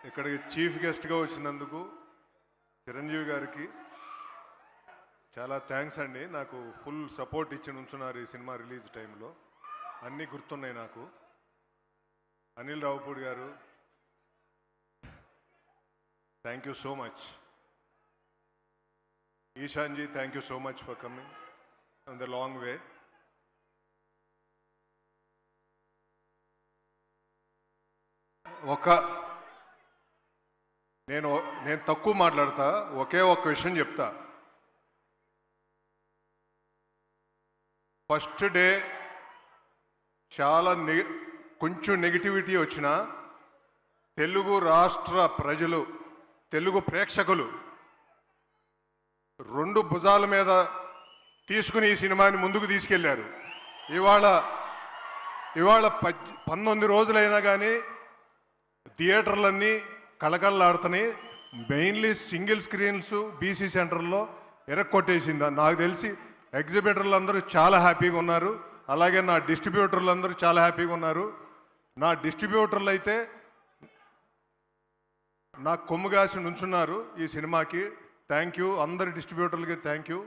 ఇక్కడికి చీఫ్ గెస్ట్గా వచ్చినందుకు చిరంజీవి గారికి చాలా థ్యాంక్స్ అండి. నాకు ఫుల్ సపోర్ట్ ఇచ్చి ఉంచున్నారు ఈ సినిమా రిలీజ్ టైంలో. అన్నీ గుర్తున్నాయి నాకు. అనిల్ రావుపూడి గారు, thank you so much. ఈశాన్జీ, thank you so much for coming on the long way. నేను తక్కువ మాట్లాడతా, ఒకే ఒక్క విషయం చెప్తా. ఫస్ట్ డే చాలా కొంచెం నెగిటివిటీ వచ్చినా తెలుగు రాష్ట్ర ప్రజలు, తెలుగు ప్రేక్షకులు రెండు భుజాల మీద తీసుకుని ఈ సినిమాని ముందుకు తీసుకెళ్లారు. ఇవాళ 19 రోజులైనా కానీ థియేటర్లన్నీ కళకళలాడుతున్నాయి. మెయిన్లీ సింగిల్ స్క్రీన్స్ బీసీ సెంటర్లో ఎరక్కొట్టేసింది. నాకు తెలిసి ఎగ్జిబిటర్లు అందరూ చాలా హ్యాపీగా ఉన్నారు. అలాగే నా డిస్ట్రిబ్యూటర్లు అందరూ చాలా హ్యాపీగా ఉన్నారు. నా డిస్ట్రిబ్యూటర్లు అయితే నాకు కొమ్ముగాసి నుంచున్నారు ఈ సినిమాకి. థ్యాంక్ యూ అందరి డిస్ట్రిబ్యూటర్లకి, థ్యాంక్ యూ.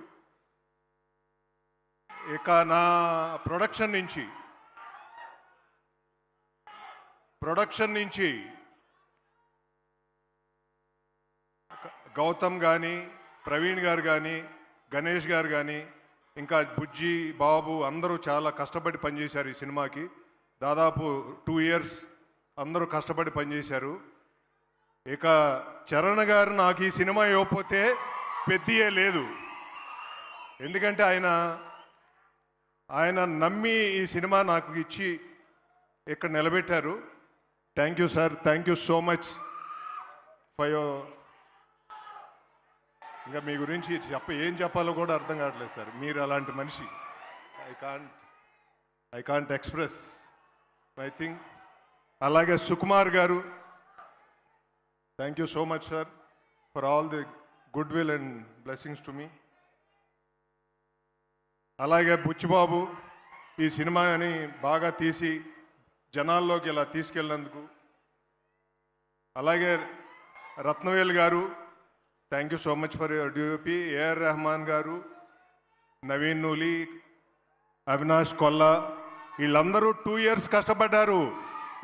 ఇక నా ప్రొడక్షన్ నుంచి గౌతమ్ కానీ, ప్రవీణ్ గారు కానీ, గణేష్ గారు కానీ, ఇంకా బుజ్జి బాబు అందరూ చాలా కష్టపడి పనిచేశారు ఈ సినిమాకి. దాదాపు 2 years అందరూ కష్టపడి పనిచేశారు. ఇక చరణ్ గారు నాకు ఈ సినిమా ఇవ్వకపోతే పెద్దయే లేదు. ఎందుకంటే ఆయన నమ్మి ఈ సినిమా నాకు ఇచ్చి ఇక్కడ నిలబెట్టారు. Thank you sir, thank you so much for your. ఇంకా మీ గురించి ఏం చెప్పాలో కూడా అర్థం కావట్లేదు సార్. మీరు అలాంటి మనిషి. I can't express I think. అలాగే సుకుమార్ గారు, thank you so much sir for all the goodwill and blessings to me. అలాగే బుచ్చిబాబు ఈ సినిమాని బాగా తీసి జనాల్లోకి ఇలా తీసుకెళ్ళినందుకు. అలాగే రత్నవేల్ గారు, thank you so much for your DOP. AR Rahman గారు, నవీన్ నూలి, అవినాష్ కొల్లా, వీళ్ళందరూ 2 years కష్టపడ్డారు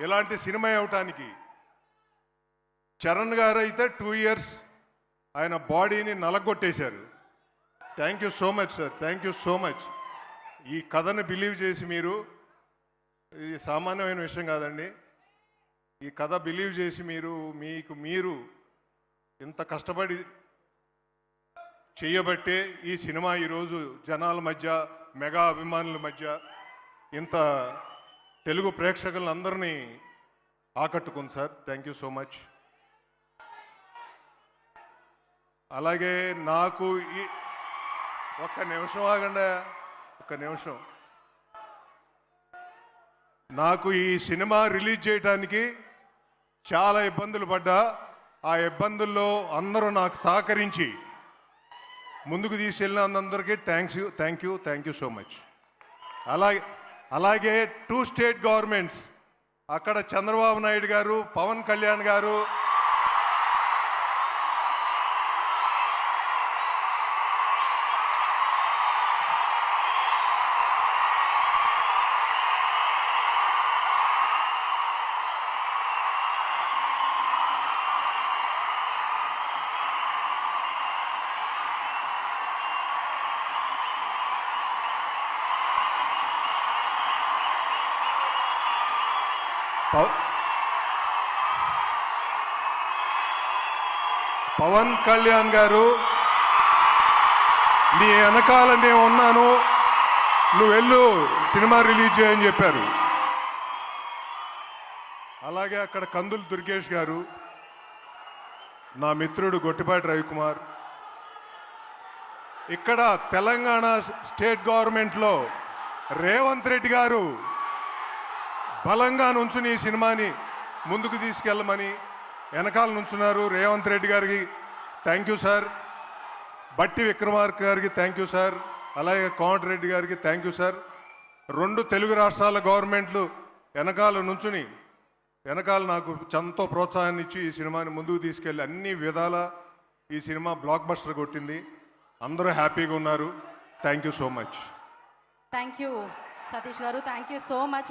ఇలాంటి సినిమా ఇవ్వటానికి. చరణ్ గారు అయితే 2 years ఆయన బాడీని నలగొట్టేశారు. Thank you so much sir, thank you so much. ఈ కథను బిలీవ్ చేసి మీరు, ఇది సామాన్యమైన విషయం కాదండి, ఈ కథ బిలీవ్ చేసి మీరు ఇంత కష్టపడి చేయబట్టే ఈ సినిమా ఈరోజు జనాల మధ్య, మెగా అభిమానుల మధ్య ఇంత తెలుగు ప్రేక్షకులందరినీ ఆకట్టుకుంది sir. Thank you so much. అలాగే నాకు ఒక్క నిమిషం ఆగండి, ఒక్క నిమిషం. నాకు ఈ సినిమా రిలీజ్ చేయడానికి చాలా ఇబ్బందులు పడ్డా, ఆ ఇబ్బందుల్లో అందరూ నాకు సహకరించి ముందుకు తీసుకెళ్ళినందరికీ థ్యాంక్ యూ సో మచ్. అలాగే 2 state గవర్నమెంట్స్, అక్కడ చంద్రబాబు నాయుడు గారు, పవన్ కళ్యాణ్ గారు, పవన్ కళ్యాణ్ గారు, నీ వెనకాల నేను ఉన్నాను, నువ్వు వెళ్ళు సినిమా రిలీజ్ చేయని చెప్పారు. అలాగే అక్కడ కందులు దుర్గేష్ గారు, నా మిత్రుడు గొట్టిపాటి రవికుమార్, ఇక్కడ తెలంగాణ స్టేట్ గవర్నమెంట్లో రేవంత్ రెడ్డి గారు బలంగా నుంచుని ఈ సినిమాని ముందుకు తీసుకెళ్ళమని వెనకాల నుంచున్నారు. రేవంత్ రెడ్డి గారికి థ్యాంక్ యూ సార్. బట్టి విక్రమార్క గారికి థ్యాంక్ యూ సార్. అలాగే కోమటిరెడ్డి గారికి థ్యాంక్ యూ సార్. 2 తెలుగు రాష్ట్రాల గవర్నమెంట్లు వెనకాల నుంచుని వెనకాల నాకు ఎంతో ప్రోత్సాహాన్ని ఇచ్చి ఈ సినిమాని ముందుకు తీసుకెళ్ళి అన్ని విధాల ఈ సినిమా బ్లాక్ బస్టర్ కొట్టింది. అందరూ హ్యాపీగా ఉన్నారు. Thank you so much. Thank you Satish గారు, థ్యాంక్ యూ సో మచ్.